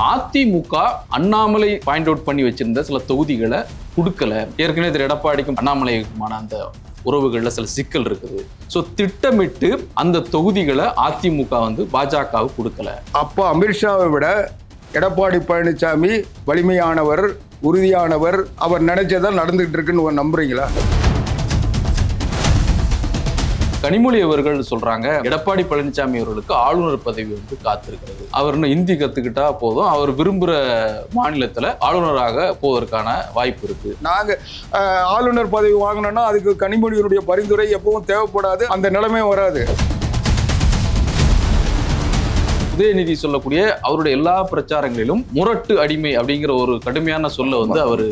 AIADMK Annamalai point out பண்ணி வச்சிருந்த சில தொகுதிகளை கொடுக்கல. ஏற்கனவே திரு எடப்பாடிக்கும் அண்ணாமலைக்குமான அந்த உறவுகள்ல சில சிக்கல் இருக்குது. ஸோ திட்டமிட்டு அந்த தொகுதிகளை அதிமுக பாஜகவுக்கு கொடுக்கல. அப்போ அமித்ஷாவை விட எடப்பாடி பழனிசாமி வலிமையானவர், உறுதியானவர். அவர் நினைச்சதான் நடந்துகிட்டு இருக்குன்னு நம்புறீங்களா? கனிமொழி அவர்கள் சொல்றாங்க, எடப்பாடி பழனிசாமி அவர்களுக்கு ஆளுநர் பதவி காத்திருக்கிறது. அவர் ஹிந்தி கத்துக்கிட்டா போதும், அவர் விரும்புற மாநிலத்துல ஆளுநராக போவதற்கான வாய்ப்பு இருக்கு. நாங்க ஆளுநர் பதவி வாங்கினோம்னா அதுக்கு கனிமொழியினுடைய பரிந்துரை எப்பவும் தேவைப்படாது, அந்த நிலைமை வராது. உதயநிதி சொல்லக்கூடிய அவருடைய எல்லா பிரச்சாரங்களிலும் முரட்டு அடிமை அப்படிங்கிற ஒரு கடுமையான சொல்ல அவர்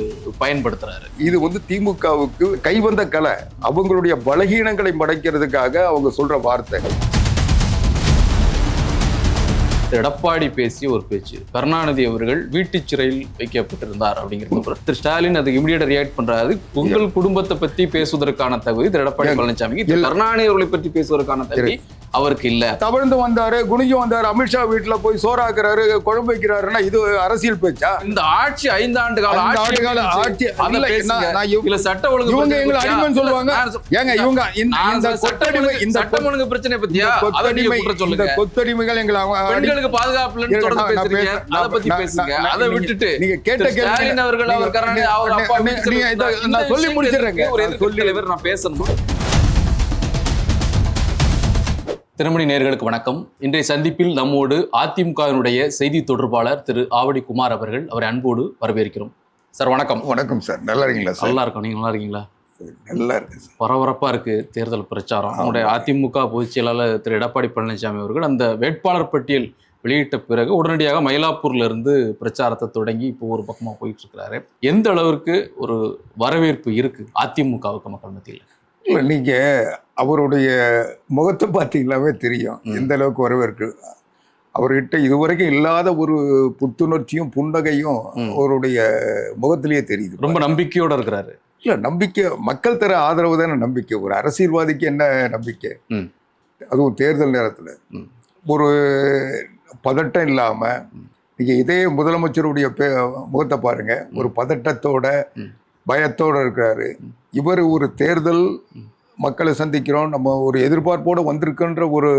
பயன்படுத்துறாரு. இது திமுகவுக்கு கைவந்த கலை. அவங்களுடைய பலகீனங்களை மடைக்கிறதுக்காக அவங்க சொல்ற வார்த்தை. எடப்பாடி பேசிய ஒரு பேச்சு, கருணாநிதி அவர்கள் வீட்டு சிறையில் வைக்கப்பட்டிருந்தார் அப்படிங்கிறது திரு ஸ்டாலின் அதுக்கு இமிடியேட்டா ரியாக்ட் பண்றாரு. உங்கள் குடும்பத்தை பத்தி பேசுவதற்கான தகுதி திரு எடப்பாடி பழனிசாமிக்கு, கருணாநிதி அவர்களை பற்றி பேசுவதற்கான தகுதி அவருக்கு இல்ல. தவழ்ந்து வந்தாரு, குனிஞ்சு வந்தாரு, அமித்ஷா வீட்டுல போய் சோறாக்குறாரு, குழம்பு வைக்கிறாருன்னா இது அரசியல் பேச்சா? இந்த ஆட்சி 5 ஆண்டு கால ஆட்சி சட்ட ஒழுங்கு இவங்க எங்களை அடிமைன்னு சொல்லுவாங்க. ஏங்க இவங்க இந்த சட்டம் ஒழுங்கு பிரச்சனை பத்தியா இந்த கொத்தடிமைகள் எங்களை பெண்களுக்கு பாதுகாப்பு இல்லைன்னு தொடர்ந்து பேசுறீங்க. அதை பத்தி பேசுங்க. அதை விட்டுட்டு நீங்க கேட்ட ஸ்டாலின் அவர்கள் அவர் கருணாநிதி அவர் அப்பா நான் சொல்லி முடிச்சிடுறேங்க. ஒரு எதிர்க்கட்சி தலைவர் நான் பேசணும். திருமணி நேயர்களுக்கு வணக்கம். இன்றைய சந்திப்பில் நம்மோடு அதிமுகவினுடைய செய்தி தொடர்பாளர் திரு ஆவடி குமார் அவர்கள். அவரை அன்போடு வரவேற்கிறோம். சார் வணக்கம். வணக்கம் சார். நல்லா இருக்கீங்களா? நல்லா இருக்கும். நீங்க நல்லா இருக்கீங்களா? நல்லா இருக்கு. பரபரப்பா இருக்கு தேர்தல் பிரச்சாரம். நம்முடைய அதிமுக பொதுச் செயலாளர் திரு எடப்பாடி பழனிசாமி அவர்கள் அந்த வேட்பாளர் பட்டியல் வெளியிட்ட பிறகு உடனடியாக மயிலாப்பூர்ல இருந்து பிரச்சாரத்தை தொடங்கி இப்போ ஒரு பக்கமா போயிட்டு இருக்கிறாரு. எந்த அளவிற்கு ஒரு வரவேற்பு இருக்கு அதிமுகவுக்கு மக்கள் மத்தியில்? நீங்க அவருடைய முகத்தை பார்த்தீங்களாவே தெரியும் எந்த அளவுக்கு வரவேற்கு. அவர்கிட்ட இதுவரைக்கும் இல்லாத ஒரு புத்துணர்ச்சியும் புன்னகையும் அவருடைய முகத்திலேயே தெரியுது. ரொம்ப நம்பிக்கையோட இருக்கிறாரு. இல்ல, நம்பிக்கை மக்கள் தர ஆதரவு தானே நம்பிக்கை. ஒரு அரசியல்வாதிக்கு என்ன நம்பிக்கை? அதுவும் தேர்தல் நேரத்துல ஒரு பதட்டம் இல்லாம, நீங்க இதே முதலமைச்சருடைய முகத்தை பாருங்க, ஒரு பதட்டத்தோட பயத்தோட இருக்கிறாரு. இவர் ஒரு தேர்தல் மக்களை சந்திக்கிறோம், நம்ம ஒரு எதிர்பார்ப்போடு வந்திருக்குன்ற ஒரு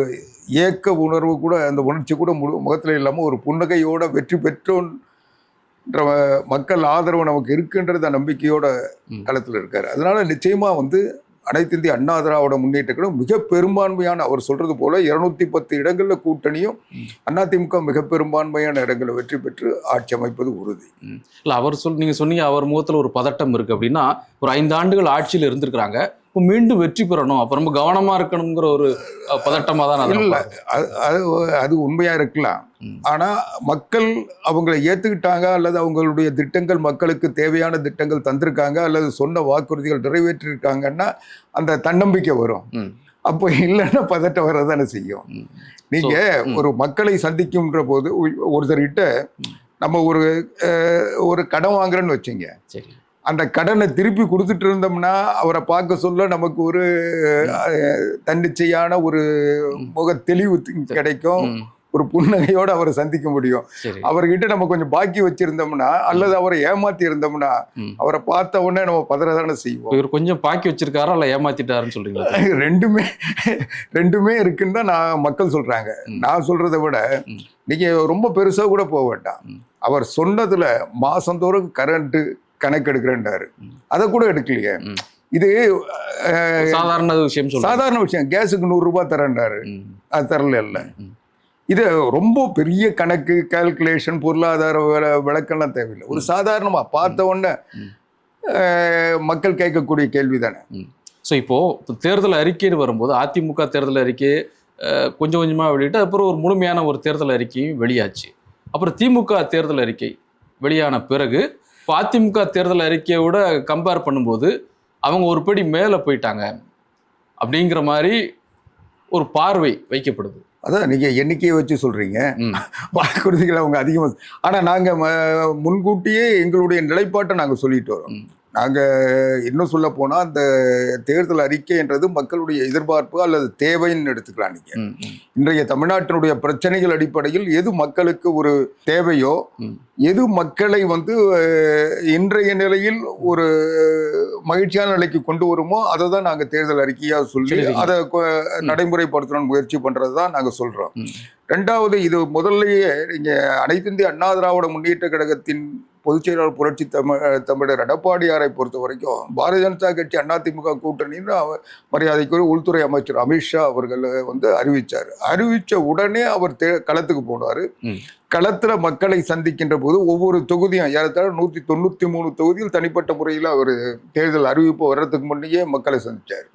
ஏக்க உணர்வு கூட, அந்த உணர்ச்சி கூட முகத்தில் இல்லாமல் ஒரு புன்னகையோட வெற்றி பெற்றோன்ற மக்கள் ஆதரவு நமக்கு இருக்குன்றத நம்பிக்கையோட களத்தில் இருக்காரு. அதனால நிச்சயமா அனைத்து இந்திய அண்ணா திராவிட முன்னேற்றங்களும் மிக பெரும்பான்மையான, அவர் சொல்றது போல 210 இடங்கள்ல கூட்டணியும் அதிமுக மிக பெரும்பான்மையான இடங்களை வெற்றி பெற்று ஆட்சி அமைப்பது உறுதி. இல்ல, அவர் நீங்க சொன்னீங்க அவர் முகத்துல ஒரு பதட்டம் இருக்கு அப்படின்னா, ஒரு 5 ஆண்டுகள் ஆட்சியில் இருந்திருக்கிறாங்க, இப்போ மீண்டும் வெற்றி பெறணும், அப்ப ரொம்ப கவனமா இருக்கணுங்கிற ஒரு பதட்டமா தான். இல்ல, அது உண்மையா இருக்கலாம். ஆனா மக்கள் அவங்களை ஏத்துக்கிட்டாங்க, அல்லது அவங்களுடைய திட்டங்கள் மக்களுக்கு தேவையான திட்டங்கள் தந்திருக்காங்க, அல்லது சொன்ன வாக்குறுதிகள் நிறைவேற்றிருக்காங்கன்னா அந்த தன்னம்பிக்கை வரும். அப்போ இல்லைன்னா பதட்டம் வரதானே செய்யும். நீங்க ஒரு மக்களை சந்திக்கும்ன்ற போது ஒருத்தர்கிட்ட நம்ம ஒரு கடன் வாங்குறேன்னு வச்சுங்க, அந்த கடனை திருப்பி கொடுத்துட்டு இருந்தோம்னா அவரை பார்க்க சொல்ல நமக்கு ஒரு தன்னிச்சையான ஒரு முக தெளிவு கிடைக்கும், ஒரு புன்னகையோடு அவரை சந்திக்க முடியும். அவர்கிட்ட நம்ம கொஞ்சம் பாக்கி வச்சிருந்தோம்னா, அல்லது அவரை ஏமாத்தி இருந்தோம்னா, அவரை பார்த்த உடனே நம்ம பதறதானே செய்வோம். இவர் கொஞ்சம் பாக்கி வச்சிருக்காரா இல்ல ஏமாத்திட்டாருன்னு சொல்றீங்களா? ரெண்டுமே இருக்குன்னு தான் மக்கள் சொல்றாங்க. நான் சொல்றதை விட நீங்க ரொம்ப பெருசா கூட போக வேண்டாம். அவர் சொன்னதுல மாசந்தோறும் கரண்ட் கணக்கு எடுக்கிறேன்டாரு, அதை கூட எடுக்கலையே. இது சாதாரண விஷயம். கேஸுக்கு 100 ரூபாய் தரேன்டாரு, அது தரல. இல்லை, இது ரொம்ப பெரிய கணக்கு, கால்குலேஷன், பொருளாதார விளக்கம்லாம் தேவையில்லை. ஒரு சாதாரணமா பார்த்த உடனே மக்கள் கேட்கக்கூடிய கேள்வி தானே. ஸோ இப்போ தேர்தல் அறிக்கைன்னு வரும்போது அதிமுக தேர்தல் அறிக்கை கொஞ்சம் கொஞ்சமா வெளியிட்டு அப்புறம் ஒரு முழுமையான ஒரு தேர்தல் அறிக்கையும் வெளியாச்சு. அப்புறம் திமுக தேர்தல் அறிக்கை வெளியான பிறகு இப்போ அதிமுக தேர்தல் அறிக்கையோட கம்பேர் பண்ணும்போது அவங்க ஒரு படி மேலே போயிட்டாங்க அப்படிங்கிற மாதிரி ஒரு பார்வை வைக்கப்படுது. அதான் நீங்க எண்ணிக்கையை வச்சு சொல்றீங்க, வாக்குறுதிகள் அவங்க அதிகமாக. ஆனா நாங்க முன்கூட்டியே எங்களுடைய நிலைப்பாட்டை நாங்க சொல்லிட்டு வரோம். நாங்கள் இன்னும் சொல்ல போனால் அந்த தேர்தல் அறிக்கைன்றது மக்களுடைய எதிர்பார்ப்பு அல்லது தேவைன்னு எடுத்துக்கலாம். நீங்கள் இன்றைய தமிழ்நாட்டினுடைய பிரச்சனைகள் அடிப்படையில் எது மக்களுக்கு ஒரு தேவையோ, எது மக்களை வந்து இன்றைய நிலையில் ஒரு மகிழ்ச்சியான நிலைக்கு கொண்டு வருமோ அதை தான் நாங்கள் தேர்தல் அறிக்கையாக சொல்லி அதை நடைமுறைப்படுத்தணும்னு முயற்சி பண்ணுறது தான் நாங்கள் சொல்கிறோம். ரெண்டாவது, இது முதல்லயே நீங்கள் அனைத்து இந்திய அண்ணா திராவிட முன்னேற்ற கழகத்தின் பொதுச் செயலாளர் புரட்சி தமிழர் எடப்பாடியாரை பொறுத்த வரைக்கும் பாரதிய ஜனதா கட்சி அதிமுக கூட்டணின்னு மரியாதைக்குரிய உள்துறை அமைச்சர் அமித்ஷா அவர்கள் வந்து அறிவிச்சார். அறிவிச்ச உடனே அவர் களத்துக்கு போனார். களத்துல மக்களை சந்திக்கின்ற போது ஒவ்வொரு தொகுதியும் ஏறத்தாழ 193 தொகுதியில் தனிப்பட்ட முறையில் அவர் தேர்தல் அறிவிப்பு வர்றதுக்கு முன்னையே மக்களை சந்திச்சார்.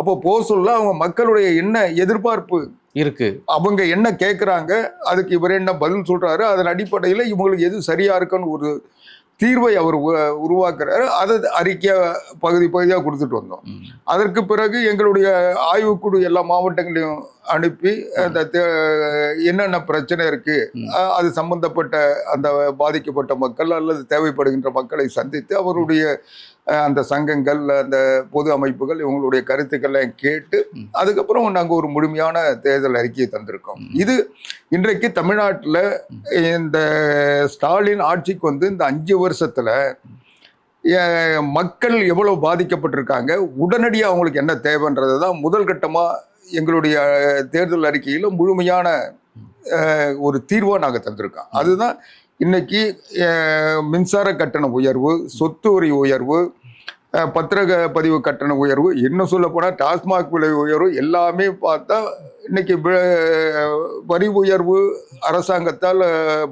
அப்போ சொல்ல அவங்க மக்களுடைய என்ன எதிர்பார்ப்பு இருக்கு, அவங்க என்ன கேட்குறாங்க, அதுக்கு இவர் என்ன பதில் சொல்றாரு, அதன் அடிப்படையில் இவங்களுக்கு எது சரியா இருக்குன்னு ஒரு தீர்வை அவர் உருவாக்குறாரு. அதை அறிக்கையா பகுதியாக கொடுத்துட்டு வந்தோம். அதற்கு பிறகு எங்களுடைய ஆய்வுக்குழு எல்லா மாவட்டங்களையும் அனுப்பி அந்த என்னென்ன பிரச்சனை இருக்கு, அது சம்பந்தப்பட்ட அந்த பாதிக்கப்பட்ட மக்கள் அல்லது தேவைப்படுகின்ற மக்களை சந்தித்து அவருடைய அந்த சங்கங்கள், அந்த பொது அமைப்புகள் இவங்களுடைய கருத்துக்களை கேட்டு அதுக்கப்புறம் நாங்கள் ஒரு முழுமையான தேர்தல் அறிக்கையை தந்திருக்கோம். இது இன்றைக்கு தமிழ்நாட்டில் இந்த ஸ்டாலின் ஆட்சிக்கு வந்து இந்த 5 வருஷத்துல மக்கள் எவ்வளவு பாதிக்கப்பட்டிருக்காங்க, உடனடியாக அவங்களுக்கு என்ன தேவைன்றது தான் முதல் கட்டமாக எங்களுடைய தேர்தல் அறிக்கையில் முழுமையான ஒரு தீர்வாக நாங்கள் தந்திருக்கோம். அதுதான் இன்னைக்கு மின்சார கட்டண உயர்வு, சொத்து வரி உயர்வு, பத்திரக பதிவு கட்டண உயர்வு, இன்னும் சொல்ல போனால் டாஸ்மாக் விலை உயர்வு எல்லாமே பார்த்தா இன்னைக்கு வரி உயர்வு அரசாங்கத்தால்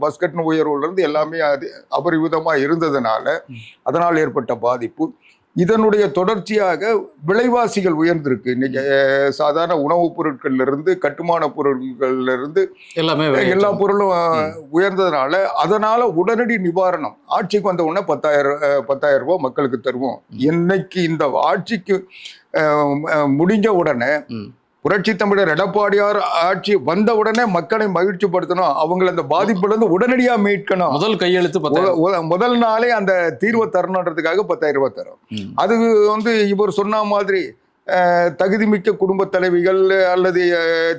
பஸ் கட்டண உயர்வுலேருந்து எல்லாமே அது அபரிவிதமாக இருந்ததுனால அதனால் ஏற்பட்ட பாதிப்பு. இதனுடைய தொடர்ச்சியாக விலைவாசிகள் உயர்ந்திருக்கு. இன்னைக்கு சாதாரண உணவுப் பொருட்கள்ல இருந்து கட்டுமான பொருட்கள்ல இருந்து எல்லா பொருளும் உயர்ந்ததுனால அதனால உடனடி நிவாரணம் ஆட்சிக்கு வந்த உடனே 10,000 ரூபாய் மக்களுக்கு தருவோம். இன்னைக்கு இந்த ஆட்சிக்கு முடிஞ்ச உடனே புரட்சி தமிழர் எடப்பாடியார் ஆட்சி வந்த உடனே மக்களை மகிழ்ச்சிப்படுத்தணும், அவங்களை அந்த பாதிப்புல இருந்து உடனடியா மீட்கணும். முதல் கையெழுத்து முதல் நாளே அந்த தீர்வை தரணுன்றதுக்காக 10,000 ரூபாய் தரும். அது வந்து இவர் சொன்ன மாதிரி தகுதிமிக்க குடும்ப தலைவிகள் அல்லது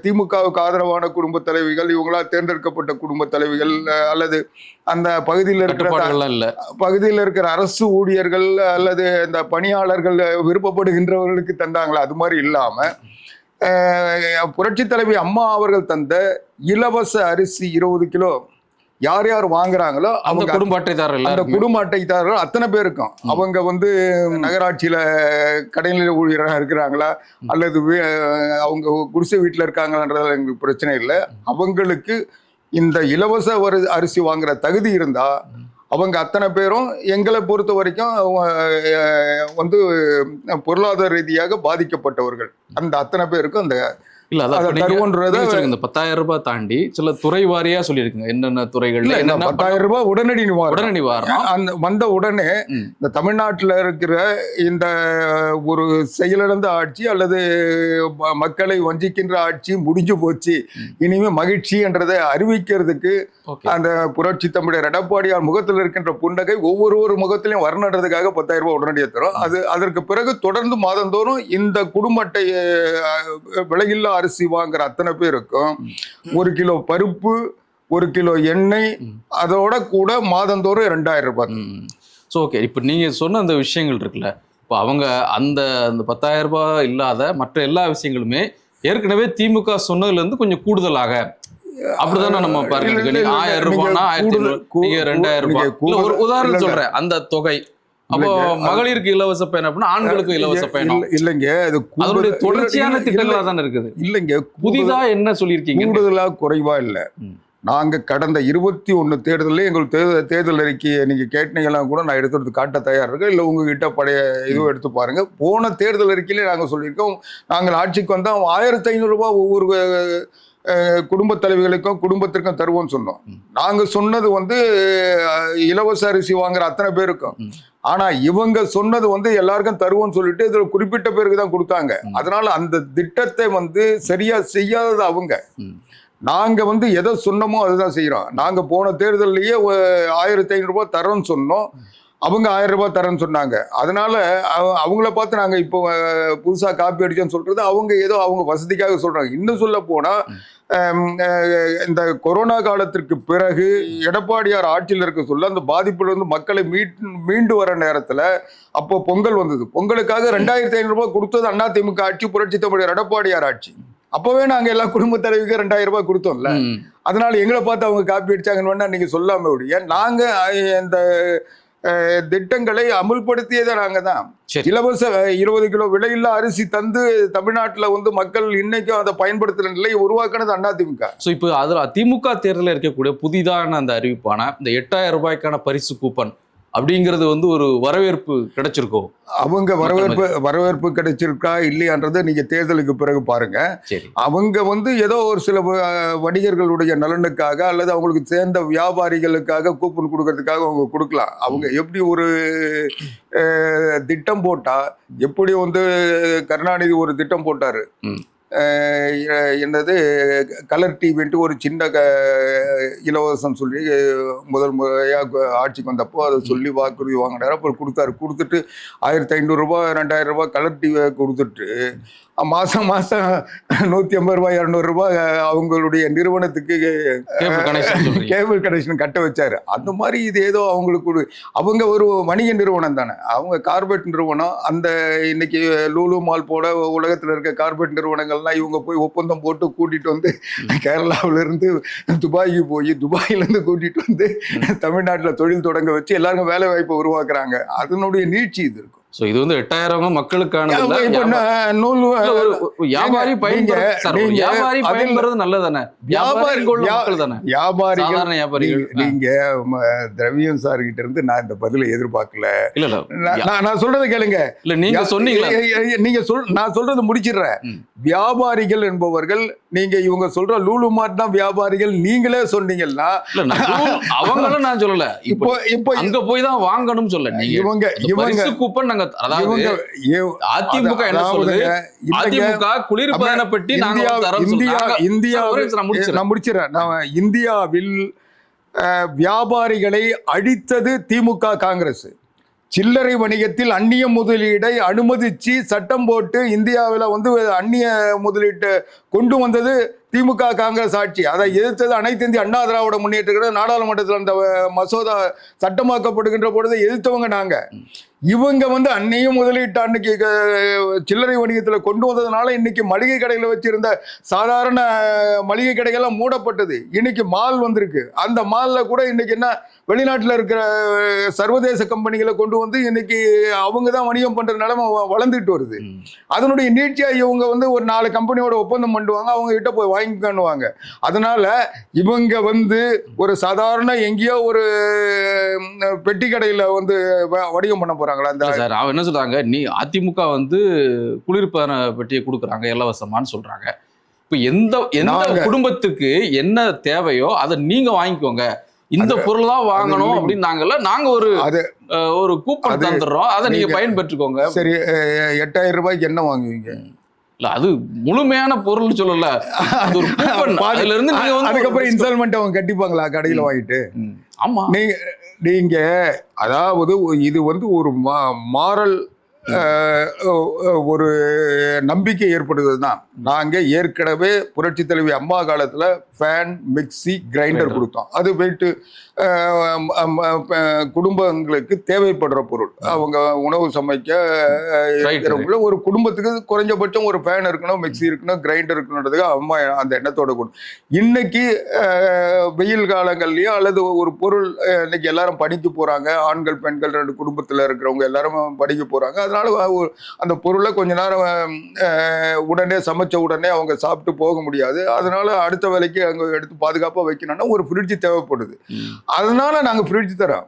திமுகவுக்கு ஆதரவான குடும்ப தலைவிகள், இவங்களா தேர்ந்தெடுக்கப்பட்ட குடும்ப தலைவிகள் அல்லது அந்த பகுதியில் இருக்கிற அரசு ஊழியர்கள் அல்லது இந்த பணியாளர்கள் விருப்பப்படுகின்றவர்களுக்கு தந்தாங்களா, அது மாதிரி இல்லாம புரட்சி தலைவி அம்மா அவர்கள் தந்த இலவச அரிசி 20 கிலோ யார் யார் வாங்குறாங்களோ அவங்க குடும்ப அட்டைதாரர்கள், அந்த குடும்ப அட்டைதாரர்கள் அத்தனை பேருக்கும் அவங்க வந்து நகராட்சியில கடைநிலை ஊழியராக இருக்கிறாங்களா அல்லது அவங்க குடிசை வீட்டில் இருக்காங்கன்றதால எங்களுக்கு பிரச்சனை இல்லை. அவங்களுக்கு இந்த இலவச அரிசி வாங்குற தகுதி இருந்தா அவங்க அத்தனை பேரும் எங்களை பொறுத்த வரைக்கும் வந்து பொருளாதார ரீதியாக பாதிக்கப்பட்டவர்கள் அந்த அத்தனை பேருக்கும் அந்த இல்ல இந்த 10,000 ரூபாய் தாண்டி சில துறை வாரியா சொல்லியிருக்குங்க. என்னென்ன துறைகள் 10,000 ரூபாய் உடனடி நிவாரணம் அந்த வந்த உடனே இந்த தமிழ்நாட்டில் இருக்கிற இந்த ஒரு செயலிழந்த ஆட்சி அல்லது மக்களை வஞ்சிக்கின்ற ஆட்சி முடிஞ்சு போச்சு, இனிமே மகிழ்ச்சி என்றதை அறிவிக்கிறதுக்கு அந்த புரட்சி தமிழர் எடப்பாடியார் முகத்தில் இருக்கின்ற புன்னகை ஒவ்வொரு முகத்திலையும் வரணுன்றதுக்காக 10,000 ரூபாய் உடனடியாக தரும். அதற்கு பிறகு தொடர்ந்து மாதந்தோறும் இந்த குடும்ப அட்டை விலையில்லா அரிசி வாங்குற அத்தனை பேருக்கும் 1 கிலோ பருப்பு, 1 கிலோ எண்ணெய், அதோட கூட மாதந்தோறும் 2,000 ரூபாய். ஓகே, இப்போ நீங்க சொன்ன அந்த விஷயங்கள் இருக்குல்ல, இப்போ அவங்க அந்த 10,000 ரூபாய் இல்லாத மற்ற எல்லா விஷயங்களுமே ஏற்கனவே திமுக சொன்னதுல இருந்து கொஞ்சம் கூடுதலாக அப்படிதானே நம்ம பாருங்க. 1,000 ரூபாய்னா 2,000 ரூபாய். ஒரு உதாரணம் சொல்றேன், அந்த தொகை அப்போ மகளிருக்கு இலவச பயணம் அப்படின்னா ஆண்களுக்கு இலவச பயணம் இல்லைங்க, அதனுடைய தொடர்ச்சியான திட்டங்களா தானே இருக்குது. இல்லைங்க, புதிதா என்ன சொல்லியிருக்கீங்க? கூடுதலா குறைவா இல்லை. நாங்க கடந்த 21 தேர்தலில் எங்கள் தேர்தல் அறிக்கையை நீங்க கேட்டீங்கலாம் கூட நான் எடுத்து காட்ட தயார் இருக்கேன். இல்லை உங்ககிட்ட பழைய இதுவும் எடுத்து பாருங்க. போன தேர்தல் அறிக்கையிலே நாங்கள் சொல்லியிருக்கோம், நாங்கள் ஆட்சிக்கு வந்தால் 1,500 ரூபாய் ஒவ்வொரு குடும்ப தலைவிகளுக்கும் குடும்பத்திற்கும் தருவோம்னு சொன்னோம். நாங்க சொன்னது வந்து இலவச அரிசி வாங்குற அத்தனை பேருக்கும். ஆனா இவங்க சொன்னது வந்து எல்லாருக்கும் தருவோம்னு சொல்லிட்டு இதுல குறிப்பிட்ட பேருக்கு தான் கொடுத்தாங்க. அதனால அந்த திட்டத்தை வந்து சரியா செய்யாதது அவங்க. நாங்க வந்து எதை சொன்னமோ அதுதான் செய்யறோம். நாங்க போன தேர்தலையே 1,500 ரூபாய் தரோம்னு சொன்னோம். அவங்க 1000 ரூபாய் தரேன்னு சொன்னாங்க. அதனால அவங்கள பார்த்து நாங்க இப்போ புதுசா காப்பி அடிச்சோன்னு சொல்றது அவங்க ஏதோ அவங்க வசதிக்காக சொல்றாங்க. இன்னும் சொல்ல போனா இந்த கொரோனா காலத்திற்கு பிறகு எடப்பாடியார் ஆட்சியில் இருக்க சொல்ல அந்த பாதிப்புல இருந்து மக்களை மீண்டு வர நேரத்துல அப்போ பொங்கல் வந்தது. பொங்கலுக்காக 2500 ரூபாய் கொடுத்தது அதிமுக ஆட்சி, புரட்சி தமிழர் எடப்பாடியார் ஆட்சி. அப்பவே நாங்க எல்லா குடும்ப தலைவிக்கு 2000 ரூபாய் கொடுத்தோம்ல. அதனால எங்களை பார்த்து அவங்க காப்பி அடிச்சாங்கன்னு வேணா நீங்க சொல்லாம விடுங்க. நாங்க இந்த திட்டங்களை அமுல்படுத்தியதை நாங்க தான். இலவச 20 கிலோ விலையில்லா அரிசி தந்து தமிழ்நாட்டுல வந்து மக்கள் இன்னைக்கும் அதை பயன்படுத்துற நிலையை உருவாக்குனது அதிமுக. சோ இப்போ அதுல திமுக தேர்தலில் இருக்கக்கூடிய புதிதான அந்த அறிவிப்பான இந்த 8000 ரூபாய்க்கான பரிசு கூப்பன் அப்படிங்கிறது வந்து ஒரு வரவேற்பு கிடைச்சிருக்கோம். அவங்க வரவேற்பு கிடைச்சிருக்கா இல்லையான்றதை நீங்க தேர்தலுக்கு பிறகு பாருங்க. அவங்க வந்து ஏதோ ஒரு சில வணிகர்களுடைய நலனுக்காக அல்லது அவங்களுக்கு சேர்ந்த வியாபாரிகளுக்காக கூப்பன் கொடுக்கறதுக்காக அவங்க கொடுக்கலாம். அவங்க எப்படி ஒரு திட்டம் போட்டா, எப்படி வந்து கருணாநிதி ஒரு திட்டம் போட்டாரு, என்னது கலர் டிவின்ட்டு ஒரு சின்ன இலவசம் சொல்லி முதல் முறையாக ஆட்சிக்கு வந்தப்போ அதை சொல்லி வாக்குறுதி வாங்கினார். அப்புறம் கொடுத்துட்டு 1500 ரூபாய் 2000 ரூபாய் கலர் டிவியை கொடுத்துட்டு மாசம் 150 ரூபாய் 200 ரூபாய் அவங்களுடைய நிறுவனத்துக்கு கேபிள் கனெக்ஷன் கட்ட வச்சாரு. அந்த மாதிரி இது ஏதோ அவங்களுக்கு அவங்க ஒரு வணிக நிறுவனம் தானே, அவங்க கார்பரேட் நிறுவனம். அந்த இன்னைக்கு லூலு மால் போல உலகத்துல இருக்க கார்பரேட் நிறுவனங்கள்லாம் இவங்க போய் ஒப்பந்தம் போட்டு கூட்டிட்டு வந்து கேரளாவில இருந்து துபாய்க்கு போய் துபாயில இருந்து கூட்டிட்டு வந்து தமிழ்நாட்டுல தொழில் தொடங்க வச்சு எல்லாருக்கும் வேலை வாய்ப்பை உருவாக்குறாங்க. அதனுடைய நீட்சி இது இருக்கும். சோ இது வந்து 8000 மக்களுக்கான வியாபாரி பயன்படுறது நல்லதானே. நீங்க திரவியம் சார் கிட்ட இருந்து நான் இந்த பதிலை எதிர்பார்க்கல. நான் சொல்றதை கேளுங்க. இல்ல நீங்க சொன்னீங்க, நான் சொல்றது முடிச்சிடுறேன். வியாபாரிகள் என்பவர்கள் நீங்க இவங்க சொல்ற லூலு மார்ட் தான் வியாபாரிகள் நீங்களே சொன்னீங்கன்னா அவங்களும் நான் சொல்லல. இப்போ அங்க போய் தான் வாங்கணும் சொல்ல. இவங்க கூப்பன் அதிமுக என்ன சொல்லுது, அதிமுக குளிர்பதன பெட்டி இந்தியாவில் வியாபாரிகளை அழித்தது திமுக காங்கிரஸ். சில்லறை வணிகத்தில் அந்நிய முதலீடை அனுமதிச்சு சட்டம் போட்டு இந்தியாவில் வந்து அந்நிய முதலீட்டை கொண்டு வந்தது திமுக காங்கிரஸ் ஆட்சி. அதை எதிர்த்தது அனைத்து இந்திய அண்ணா திராவிட முன்னேற்ற நாடாளுமன்றத்தில் அந்த மசோதா சட்டமாக்கப்படுகின்ற பொழுது எதிர்த்தவங்க நாங்க. இவங்க வந்து அந்நிய முதலீட்டு அன்னைக்கு சில்லறை வணிகத்தில் கொண்டு வந்ததுனால இன்னைக்கு மளிகை கடையில் வச்சிருந்த சாதாரண மளிகை கடைகள்லாம் மூடப்பட்டது. இன்னைக்கு மால் வந்திருக்கு. அந்த மாலில் கூட இன்னைக்கு என்ன வெளிநாட்டில் இருக்கிற சர்வதேச கம்பெனிகளை கொண்டு வந்து இன்னைக்கு அவங்க தான் வணிகம் பண்ற நிலைமை வளர்ந்துட்டு வருது. அதனுடைய நீட்சியா இவங்க வந்து ஒரு 4 கம்பெனியோட ஒப்பந்தம் பண்ணுவாங்க, அவங்க கிட்ட போய் வாங்கிக்கணுவாங்க. அதனால இவங்க வந்து ஒரு சாதாரண எங்கேயோ ஒரு பெட்டி கடையில் வந்து வணிகம் பண்ண போறாங்களா? சார் அவன் என்ன சொல்றாங்க, நீ அதிமுக வந்து குளிர்பதன பெட்டியை கொடுக்குறாங்க இலவசமான்னு சொல்றாங்க. இப்போ எந்த குடும்பத்துக்கு என்ன தேவையோ அதை நீங்க வாங்கிக்கோங்க, இந்த பொருள் தான் வாங்கணும் அப்படின்னு நாங்க ஒரு கூப்பன் தந்துடுறோம், அதை நீங்க பயன்பெற்றுக்கோங்க. சரி, 8000 ரூபாய்க்கு என்ன வாங்குவீங்க? இல்ல அது முழுமையான பொருள் சொல்லல, அது ஒரு கூப்பன். அதுல இருந்து நீங்க வந்து அதுக்கப்புறம் இன்ஸ்டால்மெண்ட் அவங்க கட்டிப்பாங்களா கடையில வாங்கிட்டு? ஆமா. நீங்க அதாவது இது வந்து ஒரு மாரல் ஒரு நம்பிக்கை ஏற்படுவது தான். நாங்கள் ஏற்கனவே புரட்சி தலைவி அம்மா காலத்தில் ஃபேன், மிக்சி, கிரைண்டர் கொடுத்தோம். அது போயிட்டு குடும்பங்களுக்கு தேவைப்படுற பொருள். அவங்க உணவு சமைக்க இருக்கிறவங்கள ஒரு குடும்பத்துக்கு குறைஞ்சபட்சம் ஒரு ஃபேன் இருக்கணும், மிக்சி இருக்கணும், கிரைண்டர் இருக்கணுன்றதுக்கு அம்மா அந்த எண்ணத்தோட கொடு. இன்னைக்கு வெயில் காலங்கள்லயும் அல்லது ஒரு பொருள் இன்னைக்கு எல்லாரும் படிக்க போறாங்க, ஆண்கள் பெண்கள் 2 குடும்பத்தில் இருக்கிறவங்க எல்லாரும் படிக்க போறாங்க. அதனால அந்த பொருளை கொஞ்ச நேரம் உடனே சமைச்ச உடனே அவங்க சாப்பிட்டு போக முடியாது. அதனால அடுத்த வேலைக்கு அங்க எடுத்து பாதுகாப்பா வைக்கணும்னா ஒரு ஃப்ரிட்ஜ் தேவைப்படுது. அதனால நாங்க ஃப்ரிட்ஜ் தரோம்.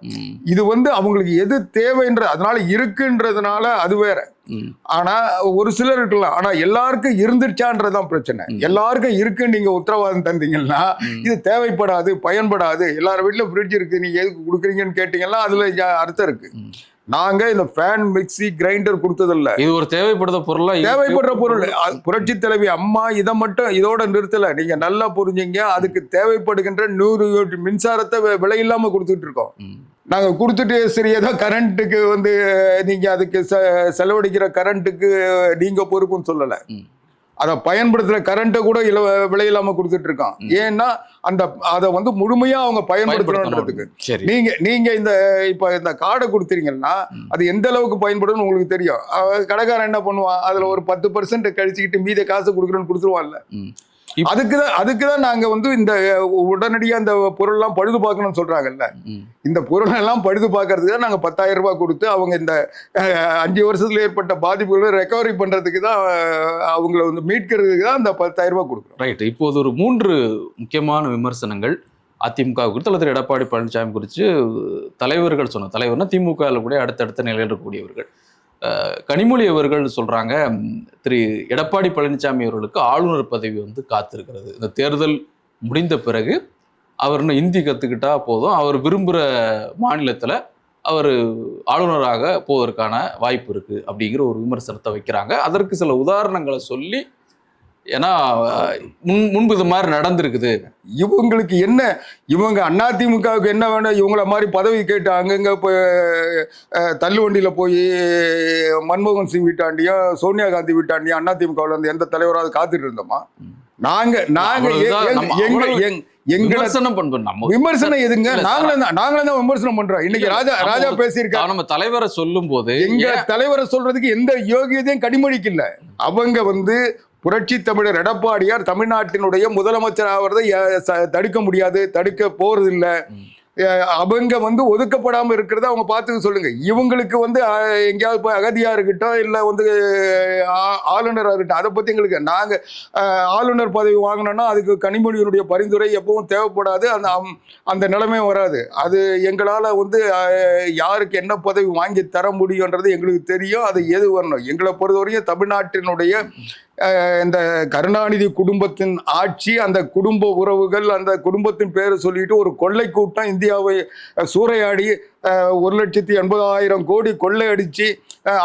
இது வந்து அவங்களுக்கு எது தேவைன்ற அதனால இருக்குன்றதுனால அது வேற. ஆனா ஒரு சிலர் இருக்கலாம், ஆனா எல்லாருக்கும் இருந்துச்சான்றதுதான் பிரச்சனை. எல்லாருக்கும் இருக்குன்னு நீங்க உத்தரவாதம் தந்தீங்கன்னா இது தேவைப்படாது, பயன்படாது. எல்லாரும் வீட்டுல ஃப்ரிட்ஜ் இருக்கு, நீங்க எதுக்கு கொடுக்குறீங்கன்னு கேட்டீங்கன்னா அதுல அர்த்தம் இருக்கு. நாங்க இந்த ஃபேன் மிக்சி கிரைண்டர் கொடுத்ததில்ல. இது ஒரு தேவைப்படுற பொருளா தேவைப்படுற பொருள். புரட்சி தலைவி அம்மா இதை மட்டும் இதோட நிறுத்தல. நீங்க நல்லா புரிஞ்சுங்க. அதுக்கு தேவைப்படுகின்ற 100 யூனிட் மின்சாரத்தை விலை இல்லாம கொடுத்துட்டு இருக்கோம். நாங்க கொடுத்துட்டு சரி ஏதோ கரண்ட்டுக்கு வந்து நீங்க அதுக்கு செலவழிக்கிற கரண்ட்டுக்கு நீங்க பொறுப்புன்னு சொல்லல. அதை பயன்படுத்துற கரண்ட்டை கூட விலை இல்லாம கொடுத்துட்டு இருக்கோம். ஏன்னா அதை வந்து முழுமையா அவங்க பயன்படுத்தணுன்றதுக்கு. நீங்க இப்ப இந்த கார்டை கொடுத்துறீங்கன்னா அது எந்த அளவுக்கு பயன்படும் உங்களுக்கு தெரியும். கடைக்காரன் என்ன பண்ணுவான், அதுல ஒரு 10% கழிச்சுக்கிட்டு மீத காசு கொடுக்குறோன்னு கொடுத்துருவான்ல. அதுக்குதான் நாங்க வந்து இந்த உடனடியா இந்த பொருள் எல்லாம் பழுது பார்க்கணும்னு சொல்றாங்கல்ல. இந்த பொருள் எல்லாம் பழுது பார்க்கறதுக்கு தான் நாங்க 10,000 ரூபாய் கொடுத்து அவங்க இந்த 5 வருஷத்துல ஏற்பட்ட பாதிப்புகளை ரெக்கவரி பண்றதுக்கு தான், அவங்களை வந்து மீட்கிறதுக்கு தான் இந்த 10,000 ரூபாய் கொடுக்குறோம். ரைட். இப்போது ஒரு 3 முக்கியமான விமர்சனங்கள் அதிமுக குறித்து அல்லது எடப்பாடி பழனிசாமி குறித்து தலைவர்கள் சொன்ன தலைவர்னா திமுக கூட அடுத்தடுத்த நிலையில் இருக்கக்கூடியவர்கள். கனிமொழி அவர்கள் சொல்றாங்க, திரு எடப்பாடி பழனிசாமி அவர்களுக்கு ஆளுநர் பதவி வந்து காத்திருக்கிறது. இந்த தேர்தல் முடிந்த பிறகு அவர் இன்னும் ஹிந்தி கத்துக்கிட்டா போதும், அவர் விரும்புகிற மாநிலத்தில் அவர் ஆளுநராக போவதற்கான வாய்ப்பு இருக்கு அப்படிங்கிற ஒரு விமர்சனத்தை வைக்கிறாங்க. அதற்கு சில உதாரணங்களை சொல்லி, ஏன்னா முன்பு இது மாதிரி நடந்திருக்குது, இவங்களுக்கு என்ன, இவங்க அதிமுகவுக்கு என்ன வேணும், இவங்கள மாதிரி பதவி கேட்டு அங்கங்க போய் தள்ளுவண்டியில போய் மன்மோகன் சிங் வீட்டாண்டியும் சோனியா காந்தி வீட்டாண்டியும் அதிமுகவில் இருந்து எந்த தலைவராவது காத்துட்டு இருந்தோமா? விமர்சனம் எதுங்க? நாங்களே தான் விமர்சனம் பண்றோம். இன்னைக்கு ராஜா பேசியிருக்காங்க. நம்ம தலைவரை சொல்லும் போது எங்க தலைவரை சொல்றதுக்கு எந்த யோகியதையும் கனிமொழிக்கு இல்ல. அவங்க வந்து புரட்சி தமிழர் எடப்பாடியார் தமிழ்நாட்டினுடைய முதலமைச்சர் ஆகிறதை தடுக்க முடியாது, தடுக்க போறது இல்லை. அவங்க வந்து ஒதுக்கப்படாம இருக்கிறத அவங்க பார்த்து சொல்லுங்க. இவங்களுக்கு வந்து எங்கேயாவது போய் அகதியா இருக்கட்டும், இல்லை வந்து ஆளுநராக இருக்கட்டும், அதை பத்தி எங்களுக்கு, நாங்க ஆளுநர் பதவி வாங்கினோம்னா அதுக்கு கனிமொழியினுடைய பரிந்துரை எப்பவும் தேவைப்படாது. அந்த நிலைமையும் வராது. அது எங்களால வந்து யாருக்கு என்ன பதவி வாங்கி தர முடியும்ன்றது எங்களுக்கு தெரியும். அது எது வரணும், எங்களை பொறுத்தவரையும் தமிழ்நாட்டினுடைய இந்த கருணாநிதி குடும்பத்தின் ஆட்சி, அந்த குடும்ப உறவுகள், அந்த குடும்பத்தின் பேரை சொல்லிட்டு ஒரு கொள்ளை கூட்டம் இந்தியாவை சூறையாடி 1,80,000 கோடி கொள்ளை அடிச்சு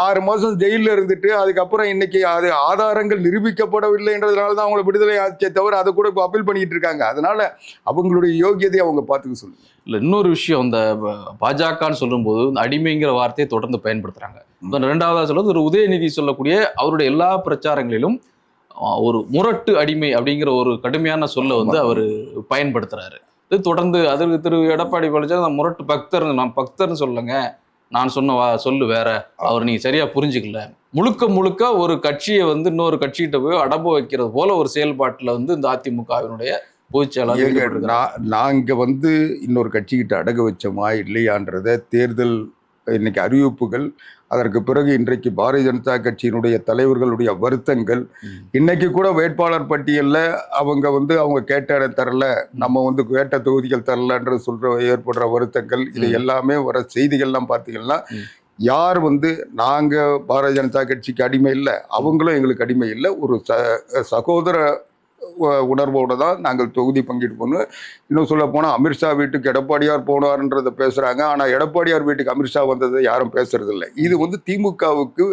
6 மாசம் ஜெயிலில் இருந்துட்டு அதுக்கப்புறம் இன்னைக்கு அது ஆதாரங்கள் நிரூபிக்கப்படவில்லைன்றதுனால தான் அவங்களை விடுதலை ஆட்சியை தவிர அதை கூட இப்போ அப்பீல் பண்ணிட்டு இருக்காங்க. அதனால அவங்களுடைய யோகியதை அவங்க பார்த்துக்க சொல்லுங்க. இல்லை, இன்னொரு விஷயம், இந்த பாஜகன்னு சொல்லும்போது இந்த அடிமைங்கிற வார்த்தையை தொடர்ந்து பயன்படுத்துறாங்க. ரெண்டாவதாக சொல்றது ஒரு உதயநிதி சொல்லக்கூடிய அவருடைய எல்லா பிரச்சாரங்களிலும் ஒரு முரட்டு அடிமை அப்படிங்கிற ஒரு கடுமையான சொல்ல வந்து அவர் பயன்படுத்துறாரு. இது தொடர்ந்து அதற்கு திரு எடப்பாடி பழனிசாமி முரட்டு பக்தர், நான் பக்தர்னு சொல்லுங்க, நான் சொன்ன சொல்லு வேற, அவர் நீங்க சரியா புரிஞ்சுக்கல. முழுக்க ஒரு கட்சியை வந்து இன்னொரு கட்சிகிட்ட போய் அடம்ப வைக்கிறது போல ஒரு செயல்பாட்டுல வந்து இந்த அதிமுகவினுடைய பொதுச்செயலாளர். நாங்க வந்து இன்னொரு கட்சிகிட்ட அடகு வச்சோமா இல்லையான்றத தேர்தல் இன்னைக்கு அறிவிப்புகள், அதற்கு பிறகு இன்றைக்கு பாரதிய ஜனதா கட்சியினுடைய தலைவர்களுடைய வருத்தங்கள், இன்னைக்கு கூட வேட்பாளர் பட்டியலில் அவங்க வந்து அவங்க கேட்ட இடம் தரல, நம்ம வந்து கேட்ட தொகுதிகள் தரலன்ற சொல்ற ஏற்படுற வருத்தங்கள், இது எல்லாமே வர செய்திகள்லாம் பார்த்தீங்கன்னா, யார் வந்து நாங்க பாரதிய ஜனதா கட்சிக்கு அடிமை இல்லை, அவங்களும் எங்களுக்கு அடிமை இல்லை, ஒரு சகோதர உணர்வோடு தான் நாங்கள் தொகுதி பங்கீடு பண்ணுவோம். இன்னும் சொல்ல போனால் அமித்ஷா வீட்டுக்கு எடப்பாடியார் போனார்ன்றதை பேசுகிறாங்க. ஆனால் எடப்பாடியார் வீட்டுக்கு அமித்ஷா வந்ததை யாரும் பேசுறதில்லை. இது வந்து திமுகவுக்கு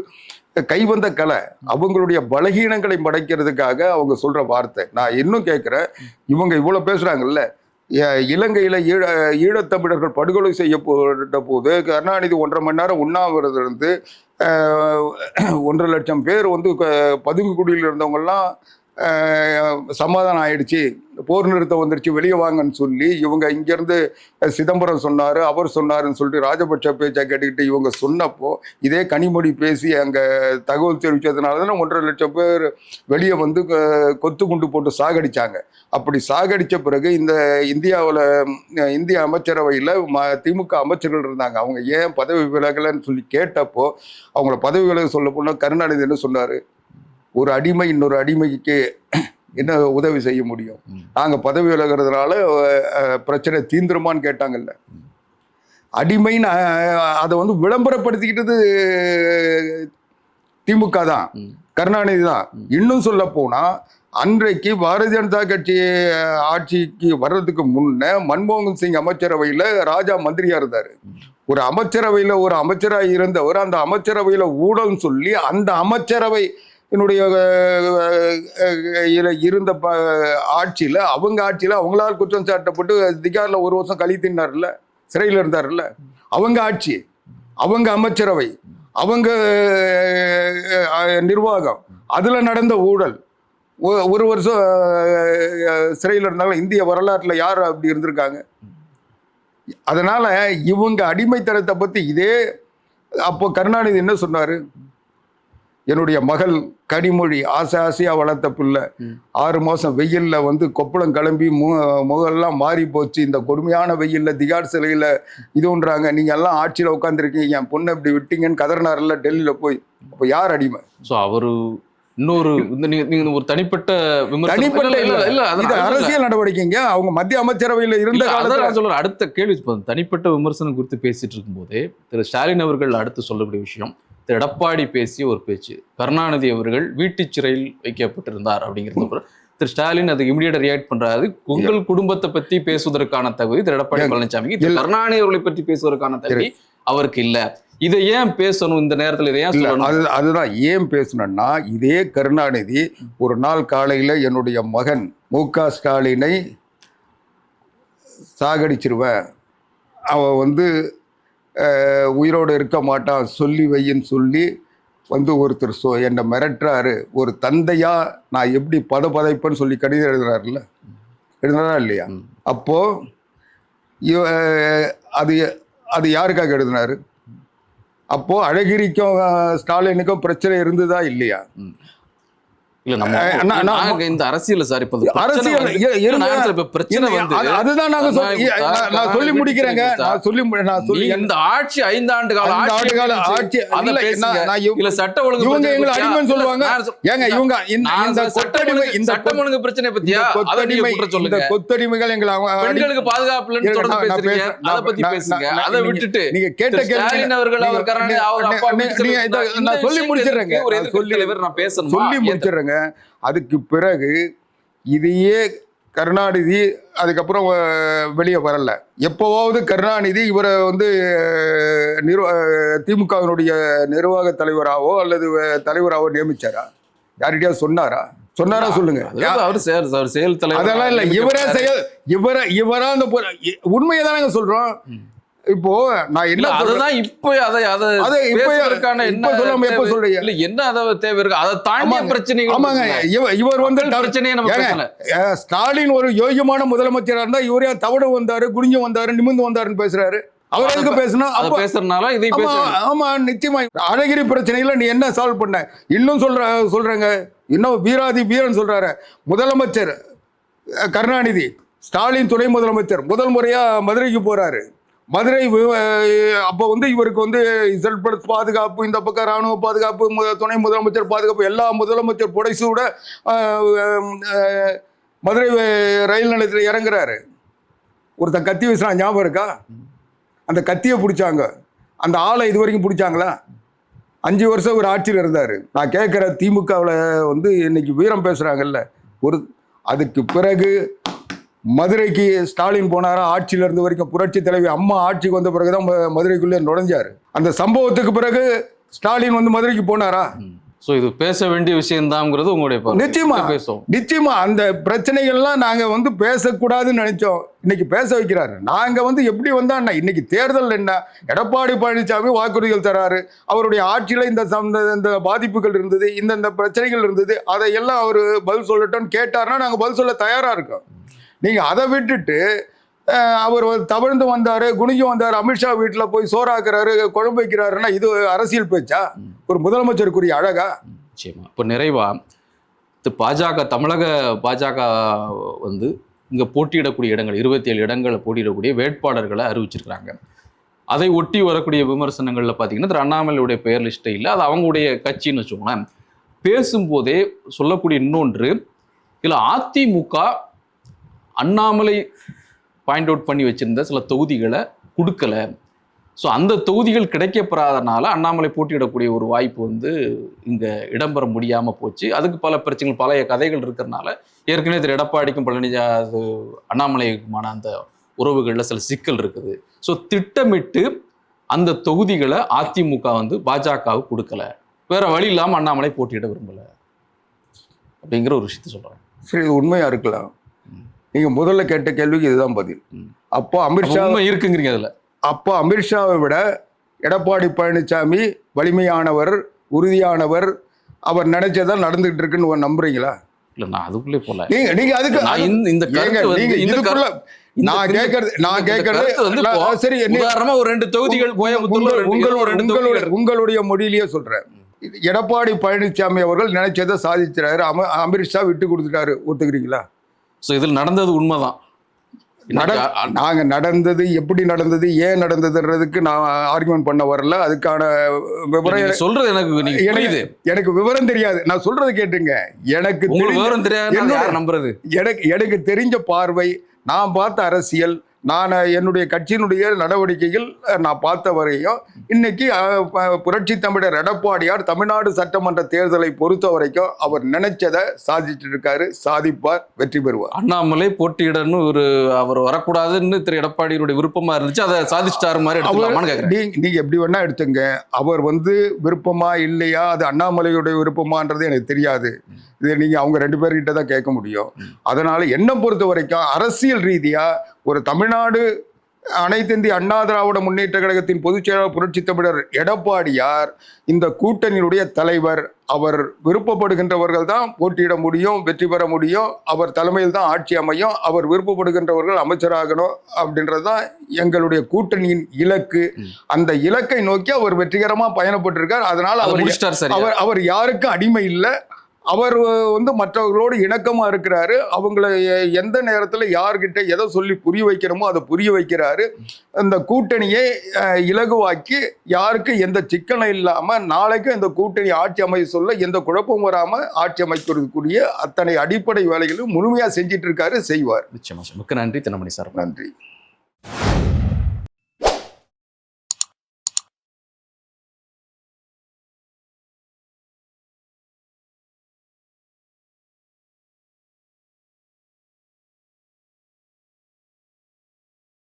கைவந்த கலை, அவங்களுடைய பலகீனங்களை மடைக்கிறதுக்காக அவங்க சொல்கிற வார்த்தை. நான் இன்னும் கேட்குறேன், இவங்க இவ்வளோ பேசுகிறாங்கல்ல, இலங்கையில் ஈழத்தமிழர்கள் படுகொலை செய்யப்பட்ட போது கருணாநிதி 1.5 மணி நேரம் உண்ணாவிரதம் இருந்து 1.5 லட்சம் பேர் வந்து பதுங்கு குடியில் இருந்தவங்கெல்லாம் சமாதானம் ஆயிடுச்சு, போர் நிறுத்தம் வந்துருச்சு, வெளியே வாங்கன்னு சொல்லி இவங்க இங்கேருந்து சிதம்பரம் சொன்னார், அவர் சொன்னாருன்னு சொல்லிட்டு ராஜபக்ஷ பேச்சை கேட்டுக்கிட்டு இவங்க சொன்னப்போ இதே கனிமொழி பேசி அங்கே தகவல் தெரிவித்ததுனால தானே 1.5 லட்சம் பேர் வெளியே வந்து கொத்து குண்டு போட்டு சாகடிச்சாங்க. அப்படி சாகடித்த பிறகு இந்த இந்திய அமைச்சரவையில் திமுக அமைச்சர்கள் இருந்தாங்க. அவங்க ஏன் பதவி விலகலைன்னு சொல்லி கேட்டப்போ அவங்கள பதவி விலக சொல்ல போனால் கருணாநிதி என்ன சொன்னார், ஒரு அடிமை இன்னொரு அடிமைக்கு என்ன உதவி செய்ய முடியும், நாங்கள் பதவி விலகிறதுனால பிரச்சனை தீந்துருமான்னு கேட்டாங்கல்ல. அடிமைன்னு அதை வந்து விளம்பரப்படுத்திக்கிட்டது திமுக தான், கருணாநிதி தான். இன்னும் சொல்ல போனா அன்றைக்கு பாரதிய ஜனதா கட்சி ஆட்சிக்கு வர்றதுக்கு முன்ன மன்மோகன் சிங் அமைச்சரவையில் ராஜா மந்திரியா இருந்தார். ஒரு அமைச்சரவையில் ஒரு அமைச்சராக இருந்தவர் அந்த அமைச்சரவையில் ஊழல்னு சொல்லி அந்த அமைச்சரவை என்னுடைய இருந்த ஆட்சியில் அவங்களால் குற்றம் சாட்டப்பட்டு திகாரில் 1 வருஷம் கழி தின்னார்ல, சிறையில் இருந்தார்ல. அவங்க ஆட்சி, அவங்க அமைச்சரவை, அவங்க நிர்வாகம், அதில் நடந்த ஊழல். 1 வருஷம் சிறையில் இருந்தாலும் இந்திய வரலாற்றில் யார் அப்படி இருந்திருக்காங்க? அதனால இவங்க அடிமைத்தனத்தை பற்றி அப்போ கருணாநிதி என்ன சொன்னார்? என்னுடைய மகள் கனிமொழி ஆசையா வளர்த்த பிள்ளை 6 மாதம் வெயிலில் கொப்பளம் கிளம்பி முகெல்லாம் மாறி போச்சு. இந்த கொடுமையான வெயிலில் திகார் சிலையில் இதுன்றாங்க, நீங்கள் எல்லாம் ஆட்சியில் உட்காந்துருக்கீங்க, என் பொண்ணை இப்படி விட்டீங்கன்னு கதறினார்ல டெல்லியில் போய். அப்போ யார் அடிமை? ஸோ அவரு இன்னொரு நீங்க ஒரு தனிப்பட்ட அரசியல் நடவடிக்கைங்க. அவங்க மத்திய அமைச்சரவையில் இருந்த காலத்தில் சொல்ற அடுத்த கேள்வி தனிப்பட்ட விமர்சனம் குறித்து பேசிட்டு இருக்கும்போதே திரு ஸ்டாலின் அவர்கள் அடுத்து சொல்லக்கூடிய விஷயம், திரு எடப்பாடி பேசிய ஒரு பேச்சு, கருணாநிதி அவர்கள் வீட்டு சிறையில் வைக்கப்பட்டிருந்தார் அப்படிங்கிறது. திரு ஸ்டாலின் அதுக்கு இமிடியேட்டா ரியாக்ட் பண்றாரு. உங்கள் குடும்பத்தை பத்தி பேசுவதற்கான தகுதி திரு எடப்பாடி பழனிசாமி, கருணாநிதி அவர்களை பற்றி பேசுவதற்கான தகுதி அவருக்கு இல்ல. இதை ஏன் பேசணும் இந்த நேரத்தில்? இதை ஏன் சொல்லணும்? அதுதான் ஏன் பேசணும்னா, இதே கருணாநிதி ஒரு நாள் காலையில் என்னுடைய மகன் மு.க. ஸ்டாலினை சாகடிச்சிருவேன், அவன் உயிரோடு இருக்க மாட்டான், சொல்லி வையின்னு சொல்லி ஒருத்தர் என்னை மிரட்டுறாரு. ஒரு தந்தையா நான் எப்படி பதைப்பேன்னு சொல்லி கடிதம் எழுதுனாரா இல்லையா? அப்போ அது யாருக்காக எழுதினாரு? அப்போ அழகிரிக்கும் ஸ்டாலினுக்கும் பிரச்சனை இருந்ததா இல்லையா? இந்த அரசியல் சார், அதுதான் நான் சொல்லி முடிக்கிறேங்க. இந்த ஆட்சி 5 ஆண்டு கால ஆட்சி சட்ட ஒழுங்கு இவங்க எங்களை அடிமைன்னு சொல்லுவாங்க. ஏங்க இவங்க இந்த சட்டம் ஒழுங்கு பிரச்சனை பத்தியா இந்த கொத்தடிமைகள் எங்களை பெண்களுக்கு பாதுகாப்பு இல்லைன்னு தொடர்ந்து பேசுறீங்க. அதை பத்தி பேசுங்க. அதை விட்டுட்டு நீங்க கேட்ட கேள்வி அவர்கள் அவர் நான் சொல்லி முடிச்சிடுறேங்க. நான் பேசணும், சொல்லி முடிச்சிடுறேங்க. அதுக்கு பிறகு இதையே கருணாநிதி அதுக்கப்புறம் வெளியே வரல. எப்போவாவது கருணாநிதி இவரை திமுகவினுடைய நிர்வாக தலைவராகவோ அல்லது தலைவராகவோ நியமிச்சாரா? யார்கிட்டயாவது சொன்னாரா சொல்லுங்க. செயல் தலைவர் அதெல்லாம் இல்ல. இவரா அந்த உண்மையை தானங்க சொல்றோம். இப்போ நான் என்ன அதுதான் இப்ப எப்ப சொல்றீங்க? இல்ல என்ன அதாவது தேவை இருக்கு, அதை தாண்டிய பிரச்சனை. ஆமாங்க, இவர் பிரச்சனையை நம்ம பேசல. ஸ்டாலின் ஒரு யோகியமான முதலமைச்சரா இருந்தா இவரே தவறு வந்தாரு, குனிஞ்சு வந்தாரு, நிமிர்ந்து வந்தாருன்னு பேசுறாரு. அவர் எதுக்கு பேசணும்? பேசுறதுனால இதை ஆமா, நிச்சயமா. அழகிரி பிரச்சனையில நீ என்ன சால்வ் பண்ண? இன்னும் சொல்றேங்க, இன்னும் வீரன் சொல்றாரு. முதலமைச்சர் கருணாநிதி, ஸ்டாலின் துணை முதலமைச்சர் முதல் முறையா மதுரைக்கு போறாரு. மதுரை அப்போ இவருக்கு இசட் பாதுகாப்பு, இந்த பக்கம் ராணுவ பாதுகாப்பு, துணை முதலமைச்சர் பாதுகாப்பு, எல்லா முதலமைச்சர் புடைசூட மதுரை ரயில் நிலையத்தில் இறங்குறாரு. ஒருத்தன் கத்தி வீசினா ஞாபகம் இருக்கா? அந்த கத்தியை பிடிச்சாங்க. அந்த ஆளை இது வரைக்கும் பிடிச்சாங்களா? 5 வருஷம் ஒரு ஆட்சியில் இருந்தார். நான் கேட்குற திமுகவில் இன்னைக்கு வீரம் பேசுகிறாங்கல்ல, அதுக்கு பிறகு மதுரைக்கு ஸ்டாலின் போனாரா? ஆட்சியில் இருந்த வரைக்கும் புரட்சி தலைவி அம்மா ஆட்சிக்கு வந்த பிறகுதான் மதுரைக்குள்ளே நுழைஞ்சாரு. அந்த சம்பவத்துக்கு பிறகு ஸ்டாலின் மதுரைக்கு போனாரா? இது பேச வேண்டிய விஷயம் தான்ங்கிறது உங்களுடைய நிச்சயமா அந்த பிரச்சனைகள்லாம் நாங்க பேசக்கூடாதுன்னு நினைச்சோம். இன்னைக்கு பேச வைக்கிறாரு. நாங்க எப்படி வந்தா இன்னைக்கு தேர்தல் என்ன, எடப்பாடி பழனிசாமி வாக்குறுதிகள் தராரு. அவருடைய ஆட்சியில இந்த பாதிப்புகள் இருந்தது, இந்த பிரச்சனைகள் இருந்தது, அதையெல்லாம் அவர் பதில் சொல்லட்டோன்னு கேட்டாருன்னா நாங்க பதில் சொல்ல தயாரா இருக்கோம். நீங்க அதை விட்டுட்டு அவர் தவழ்ந்து வந்தாரு, குனிஞ்சு வந்தாரு, அமித்ஷா வீட்டில் போய் சோறாக்குறாரு, குழம்பு வைக்கிறாருன்னா இது அரசியல் பேச்சா? ஒரு முதலமைச்சருக்குரிய அழகா? நிச்சயமா. இப்போ நிறைவா பாஜக, தமிழக பாஜக இங்கே போட்டியிடக்கூடிய இடங்கள் 27 இடங்களை போட்டியிடக்கூடிய வேட்பாளர்களை அறிவிச்சிருக்கிறாங்க. அதை ஒட்டி வரக்கூடிய விமர்சனங்களில் பார்த்தீங்கன்னா திரு அண்ணாமலையுடைய பெயர் லிஸ்ட்டே இல்லை, அது அவங்களுடைய கட்சின்னு வச்சுக்கோங்களேன். பேசும்போதே சொல்லக்கூடிய இன்னொன்று, இல்லை அதிமுக அண்ணாமலை பாயிண்ட் அவுட் பண்ணி வச்சிருந்த சில தொகுதிகளை கொடுக்கல, ஸோ அந்த தொகுதிகள் கிடைக்கப்பெறாதனால அண்ணாமலை போட்டியிடக்கூடிய ஒரு வாய்ப்பு வந்து இங்கே இடம்பெற முடியாமல் போச்சு. அதுக்கு பல பிரச்சனைகள், பழைய கதைகள் இருக்கிறதுனால ஏற்கனவே திரு எடப்பாடிக்கும் அது அண்ணாமலைக்குமான அந்த உறவுகளில் சில சிக்கல் இருக்குது. ஸோ திட்டமிட்டு அந்த தொகுதிகளை அதிமுக வந்து பாஜகவுக்கு கொடுக்கல, வேற வழி இல்லாமல் அண்ணாமலை போட்டியிட விரும்பலை அப்படிங்கிற ஒரு விஷயத்த சொல்கிறாங்க. சரி, இது உண்மையாக இருக்கலாம். நீங்கள் முதல்ல கேட்ட கேள்விக்கு இதுதான் பதில். அப்போ அமித்ஷா இருக்குங்கிறீங்க. அதில் அப்போ அமித்ஷாவை விட எடப்பாடி பழனிசாமி வலிமையானவர், உறுதியானவர், அவர் நினைச்சதான் நடந்துகிட்டு இருக்குன்னு நம்புறீங்களா? இல்லை, நான் அதுக்குள்ளே போல. நீங்க அதுக்கு நான் கேட்கறது சரி, ஒரு 2 தொகுதிகள் உங்களுடைய மொழியிலேயே சொல்றேன். எடப்பாடி பழனிசாமி அவர்கள் நினைச்சதை சாதிச்சாரு, அமித்ஷா விட்டு கொடுத்துட்டாரு, ஒத்துக்கிறீங்களா? ஸோ இதில் நடந்தது உண்மைதான். நாங்க நடந்தது, எப்படி நடந்தது, ஏன் நடந்ததுன்றதுக்கு நான் ஆர்குமெண்ட் பண்ண வரல. அதுக்கான விவரம் சொல்றது எனக்கு விவரம் தெரியாது. நான் சொல்றது கேட்டுங்க. எனக்கு விவரம் தெரியாது நம்புறது. எனக்கு தெரிஞ்ச பார்வை, நான் பார்த்த அரசியல், நான் என்னுடைய கட்சியினுடைய நடவடிக்கைகள் நான் பார்த்த வரையும் இன்னைக்கு புரட்சி தமிழர் எடப்பாடியார் தமிழ்நாடு சட்டமன்ற தேர்தலை பொறுத்த வரைக்கும் அவர் நினைச்சதை சாதிச்சுட்டு இருக்காரு, சாதிப்பார், வெற்றி பெறுவார். அண்ணாமலை போட்டியிடன்னு அவர் வரக்கூடாதுன்னு திரு எடப்பாடியுடைய விருப்பமா இருந்துச்சு, அதை சாதிச்சிட்டாரு மாதிரி நீங்க எப்படி வேணா எடுத்துங்க. அவர் வந்து விருப்பமா இல்லையா, அது அண்ணாமலையுடைய விருப்பமான்றது எனக்கு தெரியாது. இது நீங்க அவங்க 2 பேர்கிட்ட தான் கேட்க முடியும். அதனால என்னை பொறுத்த வரைக்கும் அரசியல் ரீதியா ஒரு தமிழ்நாடு அனைத்து இந்திய அண்ணா திராவிட முன்னேற்ற கழகத்தின் பொதுச் செயலாளர் புரட்சி தமிழர் எடப்பாடியார் இந்த கூட்டணியுடைய தலைவர். அவர் விருப்பப்படுகின்றவர்கள் தான் போட்டியிட முடியும், வெற்றி பெற முடியும். அவர் தலைமையில் தான் ஆட்சி அமையும். அவர் விருப்பப்படுகின்றவர்கள் அமைச்சராகணும் அப்படின்றது தான் எங்களுடைய கூட்டணியின் இலக்கு. அந்த இலக்கை நோக்கி அவர் வெற்றிகரமா பயணப்பட்டிருக்கார். அதனால அவர் யாருக்கும் அடிமை இல்லை. அவர் வந்து மற்றவர்களோடு இணக்கமா இருக்கிறாரு. அவங்கள எந்த நேரத்தில் யார்கிட்ட எதை சொல்லி புரிய வைக்கிறோமோ அதை புரிய வைக்கிறாரு. இந்த கூட்டணியை இலகுவாக்கி யாருக்கு எந்த சிக்கனம் இல்லாம நாளைக்கும் இந்த கூட்டணி ஆட்சி அமைய சொல்ல எந்த குழப்பம் வராம ஆட்சி அமைக்கிறதுக்குரிய அத்தனை அடிப்படை வேலைகளும் முழுமையா செஞ்சிட்டு இருக்காரு, செய்வார். நிச்சயமா. மிக்க நன்றி தினமணி சார். நன்றி.